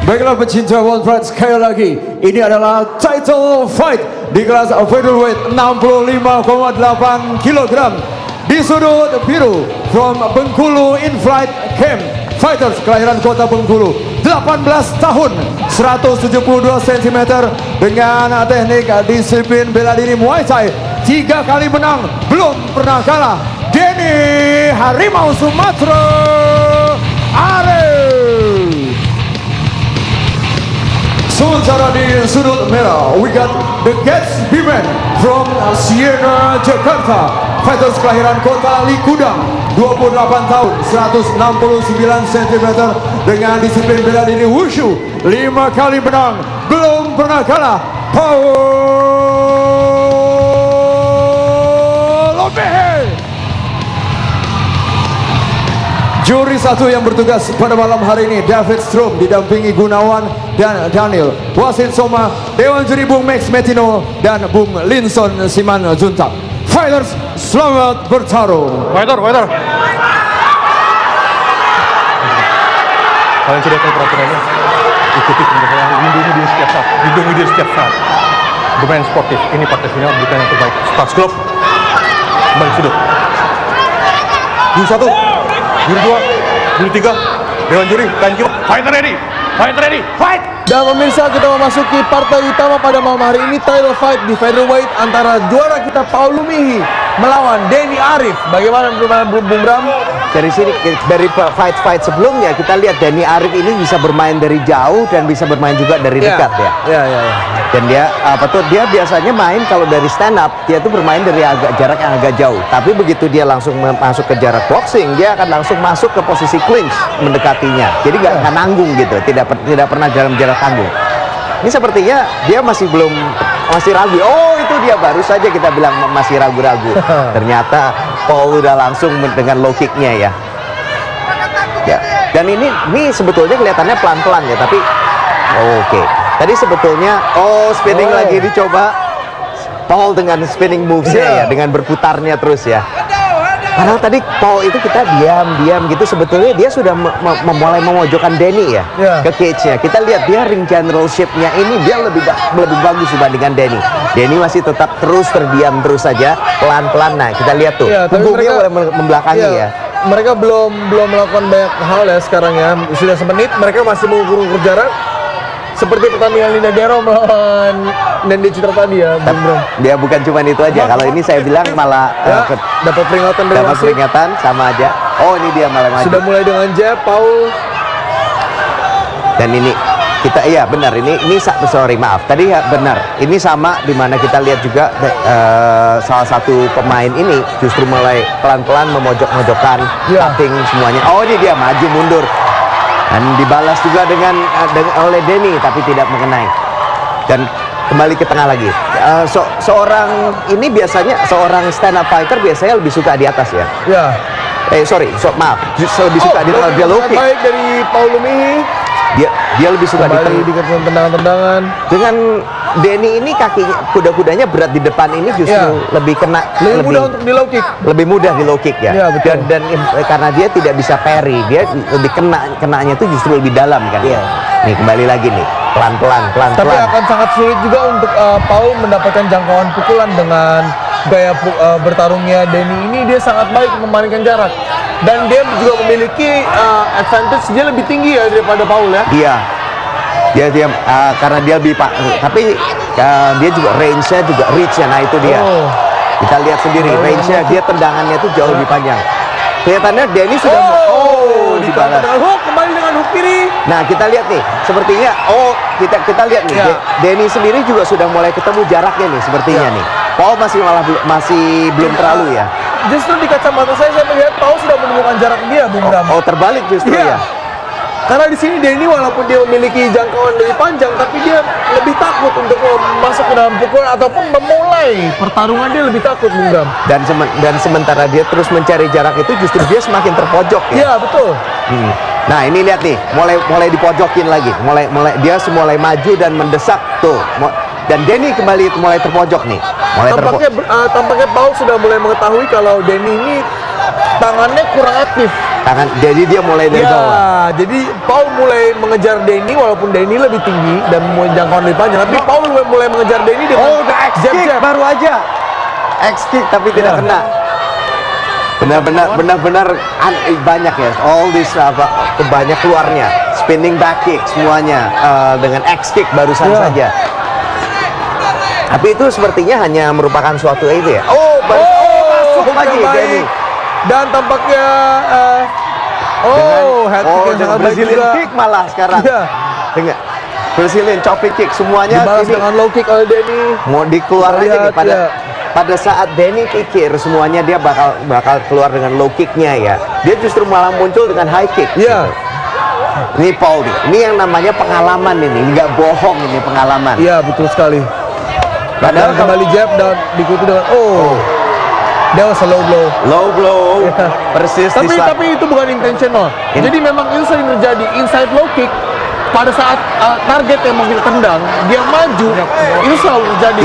Baiklah pecinta World Fight, sekali lagi ini adalah title fight di kelas featherweight 65,8 kg di sudut biru from Bengkulu In Flight Camp Fighters kelahiran kota Bengkulu, 18 tahun, 172 cm dengan teknik disiplin bela diri Muay Thai, 3 kali menang, belum pernah kalah. Denny Harimau Sumatera Arif. Sementara di sudut merah, we got the Gatsby Man from Siena, Jakarta. Fighters kelahiran kota Likudang, 28 tahun, 169 cm dengan disiplin bela diri Wushu, 5 kali menang, belum pernah kalah. Paulo Mehe. Juri satu yang bertugas pada malam hari ini, David Strom didampingi Gunawan dan Daniel. Wasit Soma, Dewan Juri Bung Max Metino dan Bung Linson Siman Juntak. Fighters, selamat bertarung. Fighter. Kalian sudah tahu peraturannya. Ikuti pemberitahuan, lindungi diri setiap saat. Bermain sportif, ini partai final, bukan yang terbaik. Sparks Club, kembali sudut. Juri 1, Juri 2, Juri 3, Dewan Juri, Kanjo, fighter ready, fight! Dan pemirsa, kita memasuki partai utama pada malam hari ini, title fight di featherweight antara juara kita Paulo Mehe melawan Denny Arif. Bagaimana Bung Bram? Dari sini, dari fight sebelumnya kita lihat Denny Arif ini bisa bermain dari jauh dan bisa bermain juga dari dekat ya. Ya. Dan dia dia biasanya main kalau dari stand up dia tuh bermain dari jarak yang agak jauh. Tapi begitu dia langsung masuk ke jarak boxing, dia akan langsung masuk ke posisi clinch mendekatinya. Jadi nggak nanggung gitu, tidak pernah dalam jarak tanggung. Ini sepertinya dia masih ragu. Oh, itu dia baru saja kita bilang masih ragu-ragu. Ternyata Paul udah langsung dengan low kicknya ya. Dan ini sebetulnya kelihatannya pelan-pelan ya, tapi oke. Tadi sebetulnya spinning lagi dicoba Paul dengan spinning moves-nya ya, dengan berputarnya terus ya. Padahal tadi Paul itu kita diam gitu, sebetulnya dia sudah mulai memojokkan Denny ya, ke cage-nya. Kita lihat dia ring general shape-nya ini dia lebih bagus dibandingkan Denny. Denny masih tetap terdiam terus saja, pelan-pelan. Nah, kita lihat tuh, punggungnya mulai membelakangi ya. Mereka belum melakukan banyak hal ya sekarang ya. Sudah semenit, mereka masih mengukur jarak. Seperti pertandingan Linda Dero melawan Nandi Citra tadi ya, Bung Bram. Dia bukan cuma itu aja. Kalau ini saya bilang malah dapat peringatan dari wasit. Peringatan sama aja. Oh, ini dia malah maju. Sudah mulai dengan jab, Paul. Dan ini kita benar. Ini sorry maaf. Tadi benar. Ini sama dimana kita lihat juga salah satu pemain ini justru mulai pelan-pelan memojok-mojokkan, cutting semuanya. Oh, ini dia maju mundur. Dan dibalas juga oleh Denny tapi tidak mengenai. Dan kembali ke tengah lagi. Seorang stand up fighter biasanya lebih suka di atas ya. Maaf. Lebih suka di atas, dia low kick. Baik dari Paulo Mehe. Dia lebih suka di tendangan-tendangan. Dengan Denny ini kuda-kudanya berat di depan ini justru lebih mudah untuk di low kick. Lebih mudah di low kick ya. Dan karena dia tidak bisa parry, dia lebih kenanya itu justru lebih dalam kan. Nih kembali lagi nih, pelan-pelan. Tapi akan sangat sulit juga untuk Paul mendapatkan jangkauan pukulan dengan gaya bertarungnya Denny ini. Dia sangat baik memainkan jarak. Dan dia juga memiliki advantage, dia lebih tinggi ya daripada Paul ya. Dia karena dia lebih tapi dia juga range-nya juga reach-nya. Nah itu dia. Kita lihat sendiri range-nya, dia tendangannya itu jauh lebih panjang. Kelihatannya Denny sudah dibalas dengan hook, kembali dengan hook kiri. Nah kita lihat nih, sepertinya kita lihat nih, Denny sendiri juga sudah mulai ketemu jaraknya nih sepertinya nih. Paul masih belum terlalu ya. Justru di kacamata saya melihat Paul sudah menemukan jarak dia, Bung Bram. Terbalik justru ya. Karena di sini Denny walaupun dia memiliki jangkauan lebih panjang, tapi dia lebih takut untuk masuk ke dalam pukulan ataupun memulai pertarungan. Dia lebih takut, Bung Bram. Dan sementara dia terus mencari jarak itu, justru dia semakin terpojok ya. Iya betul. Nah ini lihat nih, mulai dipojokin lagi, dia mulai maju dan mendesak tuh. Dan Denny mulai terpojok nih. Tampaknya Paul sudah mulai mengetahui kalau Denny ini tangannya kurang aktif tangan. Jadi dia mulai dari bawah. Ya, jadi Paul mulai mengejar Denny walaupun Denny lebih tinggi dan mempunyai jangkauan lebih panjang. Tapi Paul mulai mengejar Denny dengan X-kick baru aja. X-kick tapi tidak kena. Benar-benar banyak ya. All this banyak keluarnya. Spinning back kick semuanya dengan X-kick barusan saja. Tapi itu sepertinya hanya merupakan suatu itu ya. Masuk lagi Denny. Dan tampaknya head kick yang sangat baik Brazilian juga. kick malah sekarang. Iya. Dengan Brazilian chopping kick semuanya Dibalas ini dengan low kick oleh Denny. mau dikeluar Kita aja nih lihat, pada saat Denny kikir semuanya dia bakal keluar dengan low kicknya ya. Dia justru malah muncul dengan high kick. Iya. Ini Paul nih. Ini yang namanya pengalaman ini, nggak bohong ini pengalaman. Iya, betul sekali. Padahal Dan kembali jab dan diikuti dengan that was a low blow. low blow Iya. persis di Tapi itu bukan intentional. Jadi memang itu sering terjadi inside low kick pada saat target yang mau kita tendang dia maju itu selalu terjadi.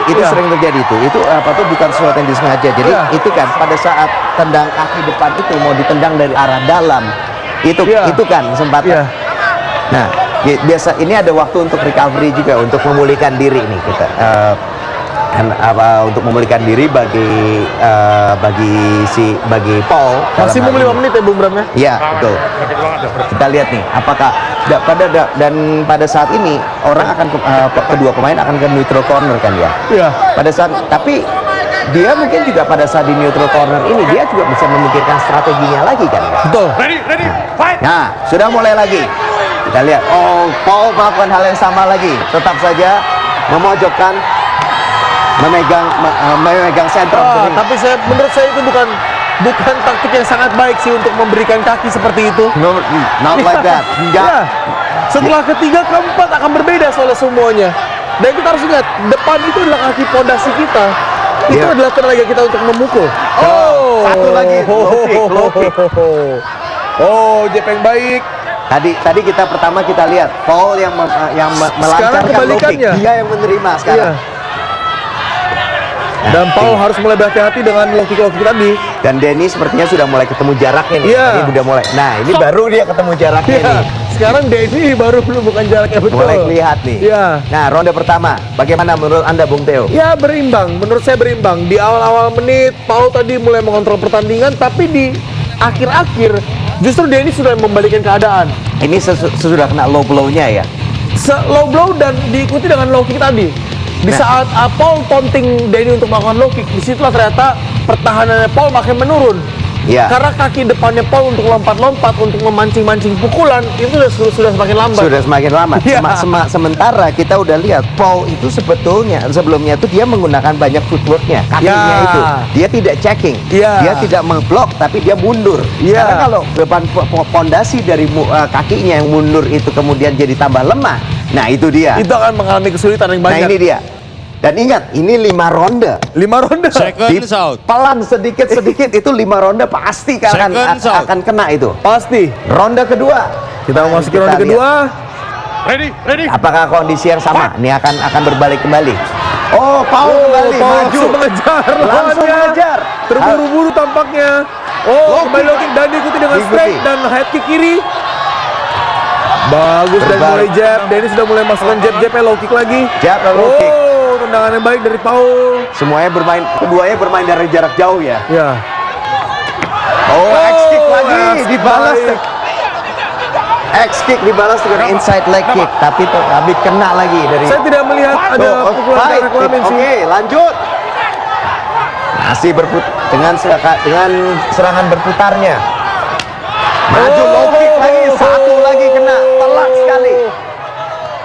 itu sering terjadi itu bukan sesuatu yang disengaja. Jadi Iya. itu kan pada saat tendang kaki depan itu mau ditendang dari arah dalam itu kan kesempatan. Iya. Nah, biasa ini ada waktu untuk recovery juga untuk memulihkan diri nih kita. Untuk memulihkan diri bagi Paul. Masih mau 5 menit ya Bung Bram ya? Iya, betul. Kita lihat nih, apakah dan pada saat ini orang akan kedua pemain akan ke neutral corner kan ya? Iya. Tapi dia mungkin juga pada saat di neutral corner ini dia juga bisa memikirkan strateginya lagi kan ya? Betul. Ready, fight! Nah, sudah mulai lagi. Kita lihat, Paul melakukan hal yang sama lagi. Tetap saja memojokkan, memegang sentrum. Tapi menurut saya itu bukan taktik yang sangat baik sih untuk memberikan kaki seperti itu. Not like that. Ya. Setelah ketiga, keempat akan berbeda soalnya semuanya. Dan kita harus ingat, depan itu adalah kaki pondasi kita. Itu Iya. adalah tenaga kita untuk memukul. Satu lagi, low kick. Jab yang baik. Tadi pertama kita lihat Paul yang melancarkan low kick. kebalikannya. Dia yang menerima sekarang. Iya. Dan Paul harus mulai berhati-hati dengan low kick tadi. Dan Denny sepertinya sudah mulai ketemu jaraknya nih. Iya. Ini udah mulai. Nah, ini baru dia ketemu jaraknya nih. Sekarang Denny baru menemukan jaraknya betul. Mulai lihat nih. Iya. Nah, ronde pertama. Bagaimana menurut Anda, Bung Theo? Ya berimbang, menurut saya berimbang. Di awal-awal menit, Paul tadi mulai mengontrol pertandingan, tapi di akhir-akhir justru Denny sudah membalikan keadaan. Ini sesudah kena low blow-nya ya. Low blow dan diikuti dengan low kick tadi. Di saat Paul taunting Denny untuk melakukan low kick, disitulah ternyata pertahanannya Paul makin menurun. Iya. Karena kaki depannya Paul untuk lompat-lompat, untuk memancing-mancing pukulan, itu sudah semakin lambat. Sudah semakin lama. Iya. Sementara kita udah lihat Paul itu sebelumnya itu dia menggunakan banyak footworknya, kakinya Ya. itu. Dia tidak checking. Ya. Dia tidak memblok tapi dia mundur. Ya. Karena kalau depan pondasi dari kakinya yang mundur itu kemudian jadi tambah lemah. Nah, itu dia. Itu akan mengalami kesulitan yang Nah, banyak. ini dia. Dan ingat, ini 5 ronde. 5 ronde. Seconds out. Pelan sedikit-sedikit itu 5 ronde pasti Seconds out. akan kena itu. Pasti. Ronde kedua. Kita memasuki ronde lihat. kedua. Ready! Apakah kondisi yang sama? Ini akan berbalik kembali. Paul kembali Paul maju. langsung mengejar. Langsung lawannya. mengejar. Terburu-buru tampaknya. Kembali low kick dan diikuti dengan Diikuti. straight dan head kick kiri. Bagus dan mulai jab. Denny sudah mulai masukkan jab-jabnya low kick lagi. Jab dan low kick. Tendangan yang baik dari Paul. Keduanya bermain dari jarak jauh ya. Ya. X-kick lagi dibalas. baik. X-kick dibalas dengan inside leg kick, tapi kena lagi dari. Saya tidak melihat ada pukulan Baik. jarak lamin sih. Oke, lanjut. Masih dengan serangan berputarnya. Maju low kick lagi, satu lagi kena, telak sekali.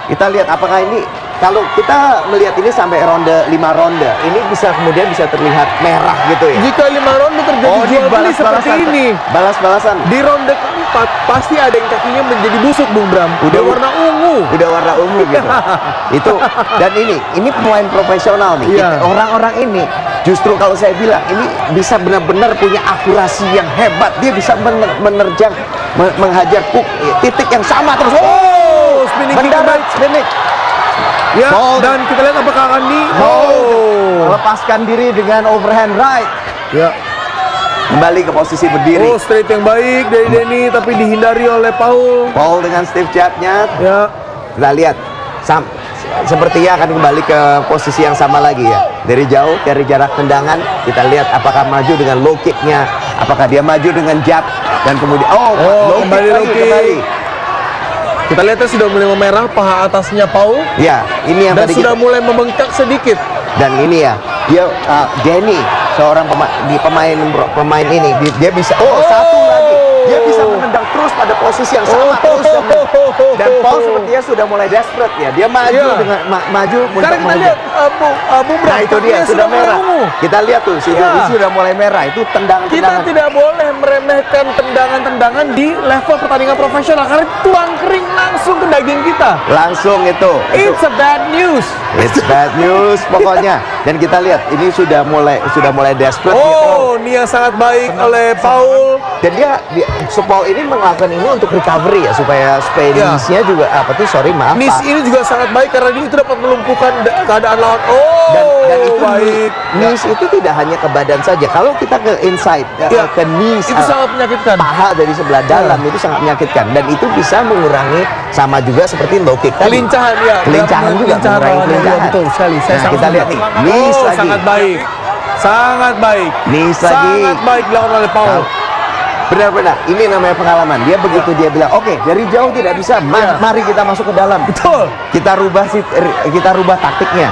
Kita lihat apakah ini, kalau kita melihat ini sampai 5 ronde, ini kemudian bisa terlihat merah gitu ya. Jika 5 ronde terjadi jual beli seperti ini, Balas-balasan. di ronde keempat pasti ada yang kakinya menjadi busuk, Bung Bram. Udah warna ungu. Udah warna ungu gitu. Itu dan ini pemain profesional nih. Iya. Orang-orang ini justru kalau saya bilang ini bisa benar-benar punya akurasi yang hebat. Dia bisa menerjang, menghajar titik yang sama terus. Spinning kick mendarat baik. spinning. Ya, Paul. dan kita lihat apakah akan Melepaskan diri dengan overhand right. Ya. Kembali ke posisi berdiri. Oh, straight yang baik dari Denny, tapi dihindari oleh Paul. Paul dengan stiff jabnya. Ya. Kita lihat sepertinya akan kembali ke posisi yang sama lagi ya. Dari jauh, dari jarak tendangan, kita lihat apakah maju dengan low kicknya, apakah dia maju dengan jab, dan kemudian low kembali kick low lagi, kick. kembali. Kita lihatnya sudah mulai memerah paha atasnya Paul. Ya, ini yang Dan tadi sudah mulai membengkak sedikit. dan ini ya, dia Denny, seorang pemain ini, dia bisa satu lagi. Dia bisa menendang terus pada posisi yang sama terus dan Paul sepertinya sudah mulai desperate ya. Dia maju dengan maju Sekarang kita lihat Bung Bram, nah itu dia sudah merah. Kita lihat tuh sudah mulai merah. Itu tendangan. Kita tidak boleh meremehkan tendangan-tendangan di level pertandingan profesional karena tulang kering langsung ke daging kita. Langsung itu. It's a bad news. It's bad news pokoknya. Dan kita lihat ini sudah mulai desperate. Ini yang sangat baik oleh Paul. Dan dia Paul ini melakukan ini untuk recovery ya, supaya Spanisnya juga Nis ini juga sangat baik karena dia itu dapat melumpuhkan keadaan lawan. Dan itu baik. Nis itu tidak hanya ke badan saja. Kalau kita ke inside, ke knees, itu sangat menyakitkan. paha dari sebelah dalam itu sangat menyakitkan. Dan itu bisa mengurangi sama juga seperti low kick tadi. Kelincahan ya. Kelincahan juga mengurangi kelincahan. Betul sekali. Nah, kita lihat nih, Nis lagi. Sangat baik. Sangat baik. Nis lagi. Sangat baik dilakukan oleh Paul. Benar-benar, ini namanya pengalaman. Dia begitu dia bilang, oke, dari jauh tidak bisa, mari kita masuk ke dalam. Betul. Kita rubah taktiknya.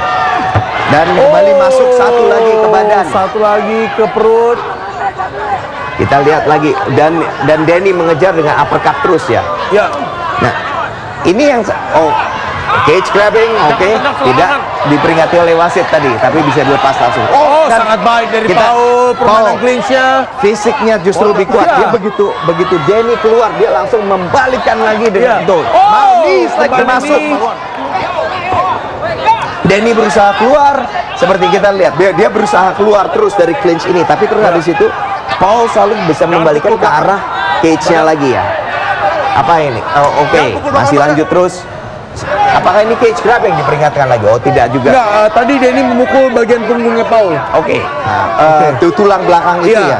Dan kembali masuk satu lagi ke badan. Satu lagi ke perut. Kita lihat lagi dan Denny mengejar dengan uppercut terus ya. Ya. Nah, ini yang cage grabbing, tidak diperingati oleh wasit tadi, tapi bisa dilepas langsung. Dan sangat baik dari Paul, permainan clinch-nya. Fisiknya justru lebih kuat. Dia begitu Denny keluar, dia langsung membalikkan lagi dengan itu. Nis lagi masuk. Denny berusaha keluar, seperti kita lihat, dia berusaha keluar terus dari clinch ini, tapi terus habis itu Paul selalu bisa membalikan ke arah cage-nya lagi ya. Apa ini? Masih lanjut terus. Apakah ini cage grab yang diperingatkan lagi? Oh, tidak juga. Enggak, tadi Denny memukul bagian punggungnya Paul. Itu tulang belakang itu ya.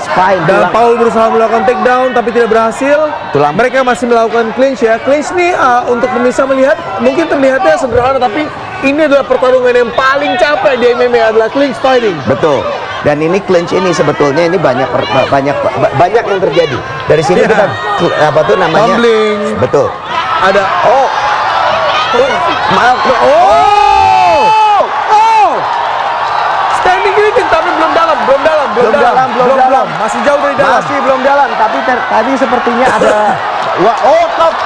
Spine. Dan Paul berusaha melakukan takedown tapi tidak berhasil. Mereka masih melakukan clinch ya. Clinch nih untuk pemirsa melihat mungkin terlihatnya sederhana, tapi ini adalah pertarungan yang paling capek di MMA, adalah clinch fighting. Betul. Dan ini clinch ini sebetulnya ini banyak yang terjadi. Dari sini kita namanya tumbling. Betul. Ada standing greeting tapi belum dalam. Masih jauh dari dalam. Masih belum dalam, tapi tadi sepertinya ada lepas.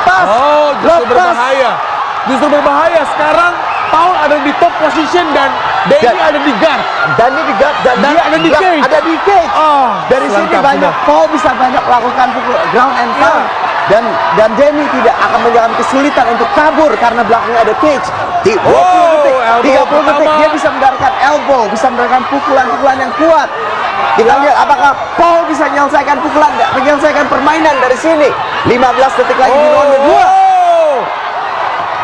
Justru berbahaya. Sekarang Paul ada di top position dan Denny ada di guard. Denny di guard dan dia ada di cage. Dari sini Paul bisa banyak melakukan pukul ground and pound. Dan Denny tidak akan mengalami kesulitan untuk kabur karena belakangnya ada cage. Di 20 detik dia bisa mendapatkan elbow, bisa mendapatkan pukulan-pukulan yang kuat. Kita lihat apakah Paul bisa menyelesaikan permainan dari sini. 15 detik lagi di ronde 2.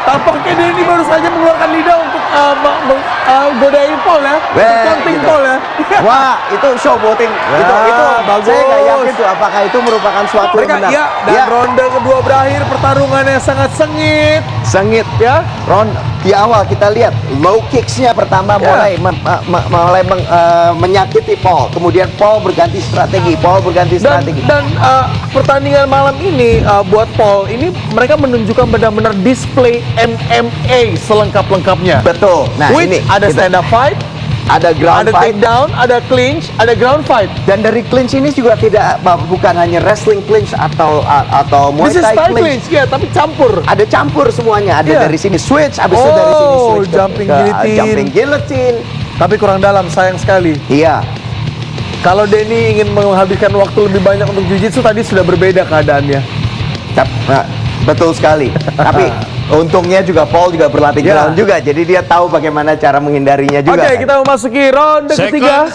Tampaknya Denny baru saja mengeluarkan lidah untuk godain Paul ya, counting Paul ya. Wah, itu showboating. Itu bagus. Saya nggak yakin tuh apakah itu merupakan suatu yang benar. Dan ronde kedua berakhir, pertarungannya sangat sengit ya. Di awal kita lihat low kicks-nya pertama mulai menyakiti Paul. Kemudian Paul berganti strategi. Dan pertandingan malam ini buat Paul ini mereka menunjukkan benar-benar display MMA selengkap-lengkapnya. Betul. Nah, ini ada stand up fight, ada ground fight, takedown, ada clinch, ada ground fight. Dan dari clinch ini juga bukan hanya wrestling clinch atau Muay Thai clinch. Ya, tapi campur. Ada campur semuanya. Ada dari sini switch, habis itu dari sini switch jumping guillotine. Tapi kurang dalam, sayang sekali. Iya. Kalau Denny ingin menghabiskan waktu lebih banyak untuk jiu-jitsu tadi sudah berbeda keadaannya. Betul sekali. Tapi untungnya juga Paul juga berlatih ground juga, jadi dia tahu bagaimana cara menghindarinya juga. Oke, kita memasuki ronde ketiga.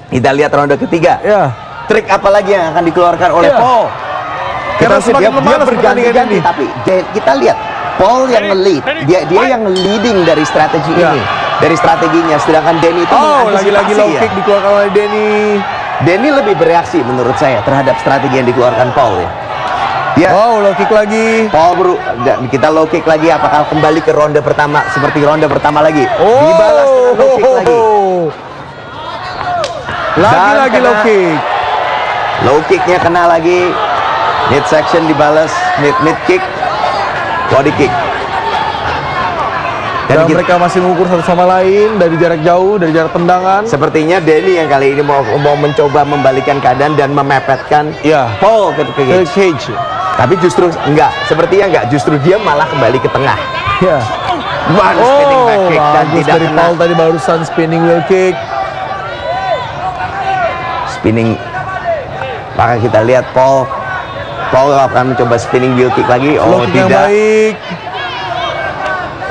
Kita lihat ronde ketiga. Ya. Trik apa lagi yang akan dikeluarkan oleh Paul? Karena dia berganti-ganti, tapi kita lihat Paul yang nge-lead, dia yang leading dari strategi ini, dari strateginya, sedangkan Denny itu mengantisipasi lagi-lagi low kick dikeluarkan oleh Denny. Denny lebih bereaksi menurut saya terhadap strategi yang dikeluarkan Paul ya. Dia Wow, low kick lagi. Paul kita low kick lagi, apakah kembali ke ronde pertama seperti ronde pertama lagi? Dibalas dengan low kick lagi. Lagi-lagi low kick. Low kicknya kena lagi. Mid section dibalas, mid kick, body kick. Dan mereka masih mengukur satu sama lain dari jarak jauh, dari jarak tendangan. Sepertinya Denny yang kali ini mau mencoba membalikan keadaan dan memepetkan Paul ke cage. Tapi justru enggak, sepertinya enggak, justru dia malah kembali ke tengah. Ya. Spinning back kick dan bagus tidak dari kena. Paul tadi barusan spinning wheel kick. Spinning. Maka kita lihat Paul akan mencoba spinning wheel kick lagi. Oh, Low kick yang tidak. baik.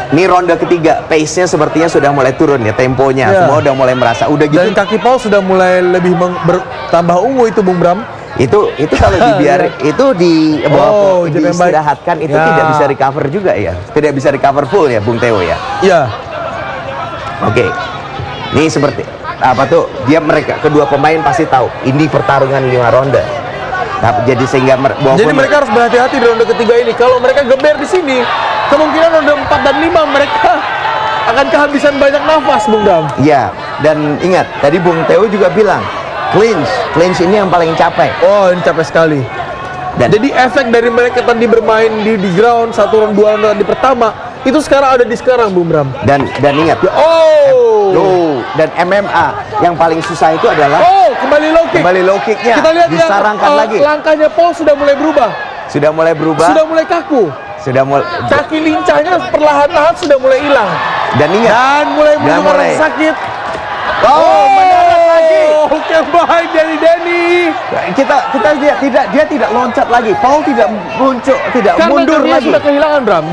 Ini ronde ketiga, pace-nya sepertinya sudah mulai turun ya, temponya. Ya. Semua udah mulai merasa. Udah gitu. Dan kaki Paul sudah mulai lebih bertambah ungu itu, Bung Bram. Itu kalau dibiarin itu di bawah jadi yang baik. diistirahatkan itu Ya. tidak bisa recover juga ya. Tidak bisa recover full ya, Bung Theo ya. Iya. Oke. Ini seperti apa tuh? Mereka kedua pemain pasti tahu ini pertarungan 5 ronde. Nah, jadi sehingga Jadi mereka harus berhati-hati di ronde ketiga ini. Kalau mereka geber di sini, kemungkinan ronde 4 dan 5 mereka akan kehabisan banyak nafas, Bung Bram. ya, dan ingat tadi Bung Theo juga bilang clinch ini yang paling capek. Oh, ini capek sekali. Dan Jadi efek dari mereka tadi bermain di ground 1 round 2 round di pertama itu sekarang ada di sekarang, Bung Bram. dan ingat dan MMA yang paling susah itu adalah Kembali low kick. kicknya. Kita lihat disarankan lagi. Langkahnya Paul sudah mulai berubah. Sudah mulai berubah. Sudah mulai kaku. Sudah mulai. Kaki lincahnya perlahan-lahan sudah mulai hilang. Dan ingat. Dan mulai mendengar mulai. sakit. Mendarat lagi. Oke, baik dari Denny. Kita lihat dia tidak loncat lagi. Paul tidak muncul, tidak Karena mundur dia lagi. sudah kehilangan Bram.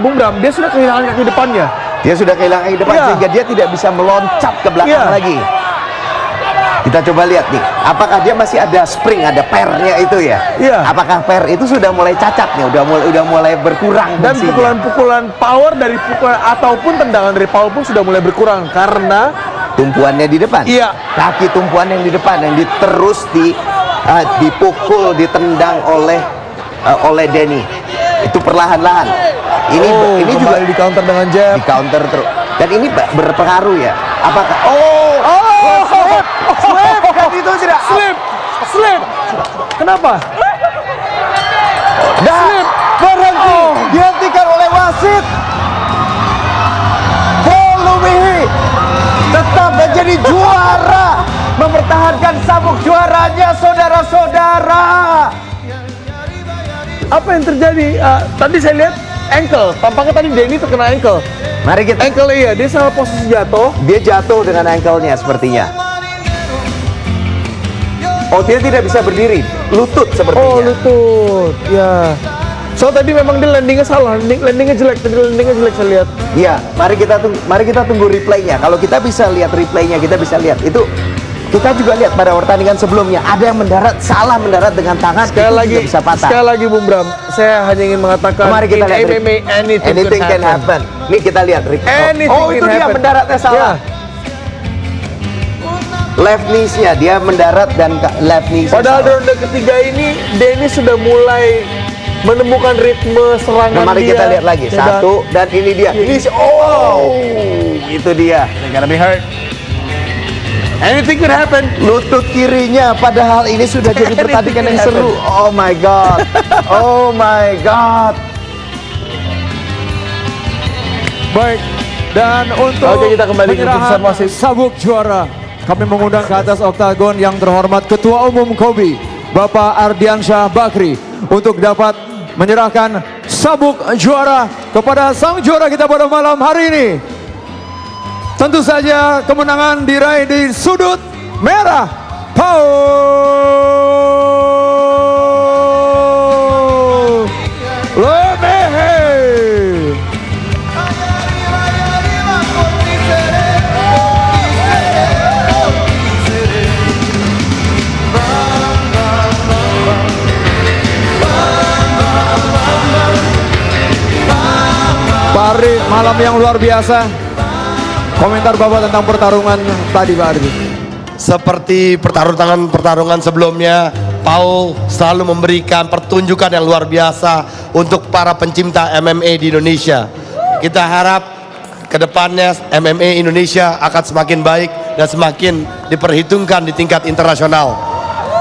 Bung Bram, dia sudah kehilangan kaki depannya. Dia sudah kehilangan kaki depan Iya. sehingga dia tidak bisa meloncat ke belakang Iya. lagi. Kita coba lihat nih, apakah dia masih ada spring, ada pairnya itu ya? Iya. Apakah pair itu sudah mulai cacat nih, udah mulai berkurang Dan fungsinya? pukulan-pukulan power dari pukulan ataupun tendangan dari Paul pun sudah mulai berkurang karena tumpuannya di depan. Iya. Kaki tumpuan yang di depan yang dipukul, ditendang oleh Denny. Itu perlahan-lahan. Ini juga di counter dengan jab. di counter terus. Dan ini berpengaruh ya. Apakah slip kan itu tidak Slip. Kenapa? berhenti dihentikan oleh wasit. Paul Lumihi tetap menjadi juara, mempertahankan sabuk juaranya, saudara-saudara. Apa yang terjadi? Tadi saya lihat ankle. Tampaknya tadi Denny terkena ankle. Mari kita. Ankle iya, dia salah posisi jatuh. Dia jatuh dengan ankle-nya sepertinya. Oh, dia tidak bisa berdiri, lutut sepertinya. Oh, lutut. Ya. So tadi memang dia landingnya salah, landingnya jelek. Tadi landingnya jelek saya lihat. Iya, mari kita tunggu replaynya. Kalau kita bisa lihat replaynya, kita bisa lihat itu. Kita juga lihat pada pertandingan sebelumnya ada yang salah mendarat dengan tangan, Sekali itu lagi, juga bisa patah. sekali lagi Bung Bram, saya hanya ingin mengatakan Mari kita lihat MMA anything can happen. Nih kita lihat Anything itu can dia happen. mendaratnya salah. Ya. Left knees-nya dia mendarat dan left knees. Padahal di ronde ketiga ini Denny sudah mulai menemukan ritme serangan Nah, mari dia. kita lihat lagi. Ya, Satu dan ini dia. Ini itu dia. They're gonna be hurt. Anything could happen. Lutut kirinya, padahal ini sudah jadi pertandingan yang seru. Oh my god. Oh my god. Baik, dan untuk Oke, kita kembali ke penyerahan keputusan wasit. sabuk juara, kami mengundang ke atas oktagon yang terhormat Ketua Umum KOBI, Bapak Ardiansyah Bakri, untuk dapat menyerahkan sabuk juara kepada sang juara kita pada malam hari ini. Tentu saja kemenangan diraih di sudut merah, Paul Lumihi. Pak Ardi, malam yang luar biasa. Komentar Bapak tentang pertarungan tadi, Pak Ardi. seperti pertarungan sebelumnya, Paul selalu memberikan pertunjukan yang luar biasa untuk para pencinta MMA di Indonesia. Kita harap kedepannya MMA Indonesia akan semakin baik dan semakin diperhitungkan di tingkat internasional.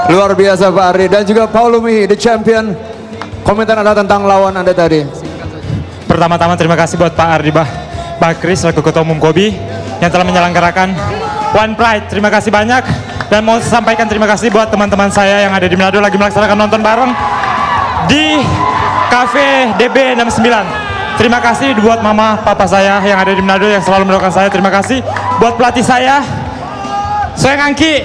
Luar biasa Pak Ardi dan juga Paul Lumi, the champion. Komentar Anda tentang lawan Anda tadi. Pertama-tama terima kasih buat Pak Ardi Bakri selaku Ketua Umum KOBI yang telah menyelenggarakan One Pride. Terima kasih banyak dan mau sampaikan terima kasih buat teman-teman saya yang ada di Manado lagi melaksanakan nonton bareng di Cafe DB 69. Terima kasih buat mama papa saya yang ada di Manado yang selalu mendoakan saya. Terima kasih buat pelatih saya Soeng Angki,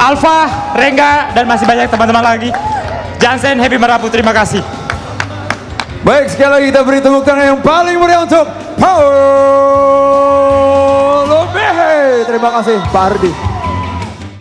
Alfa, Rengga, dan masih banyak teman-teman lagi. Jansen, Happy Merapu, terima kasih. Baik, sekali lagi kita beri tepuk tangan yang paling meriah untuk Paul Lumi. Terima kasih Pak Ardi.